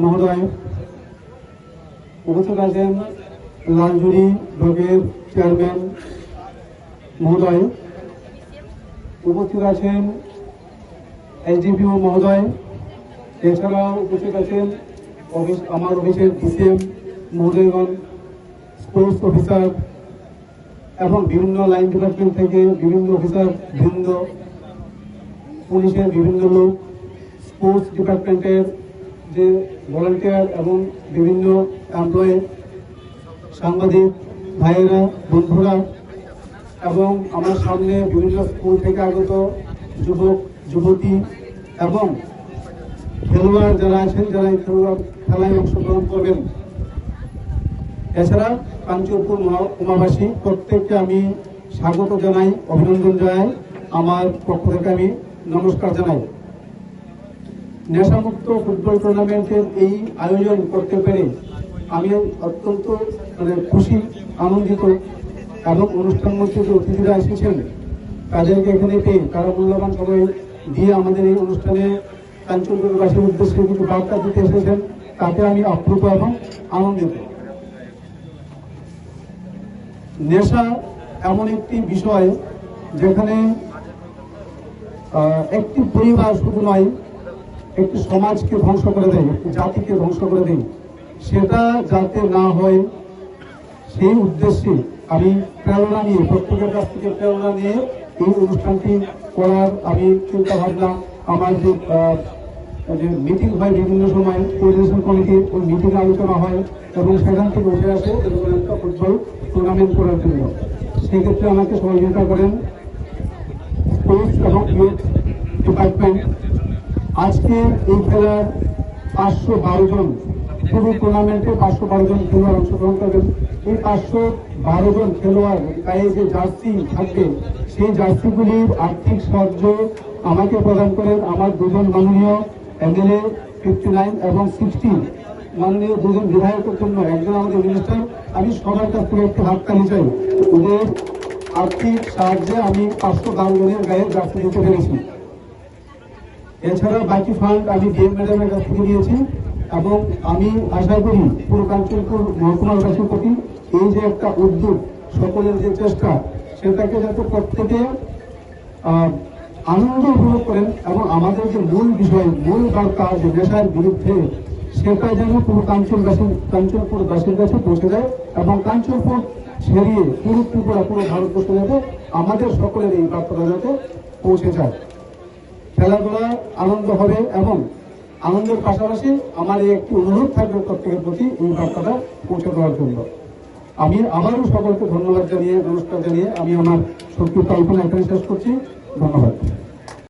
মহোদয়, উপস্থিত আছেন লালজুড়ি ব্লকের চেয়ারম্যান মহোদয়, উপস্থিত আছেন এসডিপিও মহোদয়, এছাড়াও উপস্থিত আছেন আমার অফিসের ডিসিএম মহোদয়গণ, স্পোর্টস অফিসার এবং বিভিন্ন লাইন ডিপার্টমেন্ট থেকে বিভিন্ন অফিসার বৃন্দ, পুলিশের বিভিন্ন লোক, স্পোর্টস ডিপার্টমেন্টের যে ভলান্টিয়ার এবং বিভিন্ন এমপ্লয়ি, সাংবাদিক ভাইয়েরা, বন্ধুরা এবং আমার সামনে বিভিন্ন স্কুল থেকে আগত যুবক যুবতী এবং খেলোয়াড় যারা আছেন, যারা এই খেলায় অংশগ্রহণ করবেন, এছাড়া কাঞ্চনপুর উমাবাসী প্রত্যেককে আমি স্বাগত জানাই, অভিনন্দন জানাই, আমার পক্ষ থেকে আমি নমস্কার জানাই। নেশামুক্ত ফুটবল টুর্নামেন্টের এই আয়োজন করতে পেরে আমি অত্যন্ত খুশি, আনন্দিত এবং অনুষ্ঠান মঞ্চে যে অতিথিরা এসেছেন তাদেরকে এখানে পেয়ে তারা মূল্যবান সময় দিয়ে আমাদের এই অনুষ্ঠানে কাঞ্চনপুরবাসীর উদ্দেশ্যে কিছু বার্তা দিতে এসেছেন, তাতে আমি আপ্লুত এবং আনন্দিত। নেশা এমন একটি বিষয় যেখানে একটি পরিবার শুধু নয়, একটি সমাজকে ধ্বংস করে দেয়, একটি জাতিকে ধ্বংস করে দেয়, সেটা যাতে না হয় সেই উদ্দেশ্যে আমি প্রেরণা নিয়ে, প্রত্যেকের কাছ থেকে প্রেরণা নিয়ে এই অনুষ্ঠানটি করার আমি চিন্তা ভাবনা, আমার যে মিটিং হয় বিভিন্ন সময় কোঅর্ডিনেশন কমিটির, ওই মিটিংয়ে আলোচনা হয় এবং সেখান থেকে উঠে আসে এরকম একটা ফুটবল টুর্নামেন্ট করার জন্য। সেক্ষেত্রে আমাকে সহযোগিতা করেন স্পোর্টস এবং ইউথ ডিপার্টমেন্ট। আজকে এই খেলার 512 জন, পুরো টুর্নামেন্টে 512 জন খেলোয়াড় অংশগ্রহণ করবেন। এই 512 জন খেলোয়াড় গায়ে যে জার্সি থাকবে, সেই জার্সিগুলির আর্থিক সাহায্য আমাকে প্রদান করেন আমার দুজন মাননীয় এমএলএ 59 এবং 60 মাননীয় দুজন বিধায়কের জন্য, একজন আমাদের মিনিস্টার। আমি সবার কাছ থেকে একটু হাততালি চাই, ওদের আর্থিক সাহায্যে আমি 512 জনের গায়ে জার্সি দিতে পেরেছি। এছাড়া বাকি ফান্ড আমি ডিএম ম্যাডামের কাছ থেকে নিয়েছি এবং আমি আশা করি পুরো কাঞ্চনপুর মহকুমাবাসীর প্রতি এই যে একটা উদ্যোগ, সকলের যে চেষ্টা, সেটাকে যাতে প্রত্যেকে আনন্দ উপভোগ করেন এবং আমাদের যে মূল বিষয়, মূল বার্তা যে নেশার বিরুদ্ধে, সেটা যেন পুরো কাঞ্চনপুরবাসীর কাছে পৌঁছে যায় এবং কাঞ্চনপুর ছেড়িয়ে পুরো ত্রিপুরা, পুরো ভারতবর্ষ যাতে আমাদের সকলের এই বার্তাটা যাতে পৌঁছে যায়। খেলাধুলা আনন্দ হবে এবং আনন্দের পাশাপাশি আমার এই একটি অনুরোধ থাকবে প্রত্যেকের প্রতি এই বার্তাটা পৌঁছে দেওয়ার জন্য। আমি আবারও সকলকে ধন্যবাদ জানিয়ে, নমস্কার জানিয়ে আমি আমার সংক্ষিপ্ত আলোচনা এখানে শেষ করছি। ধন্যবাদ।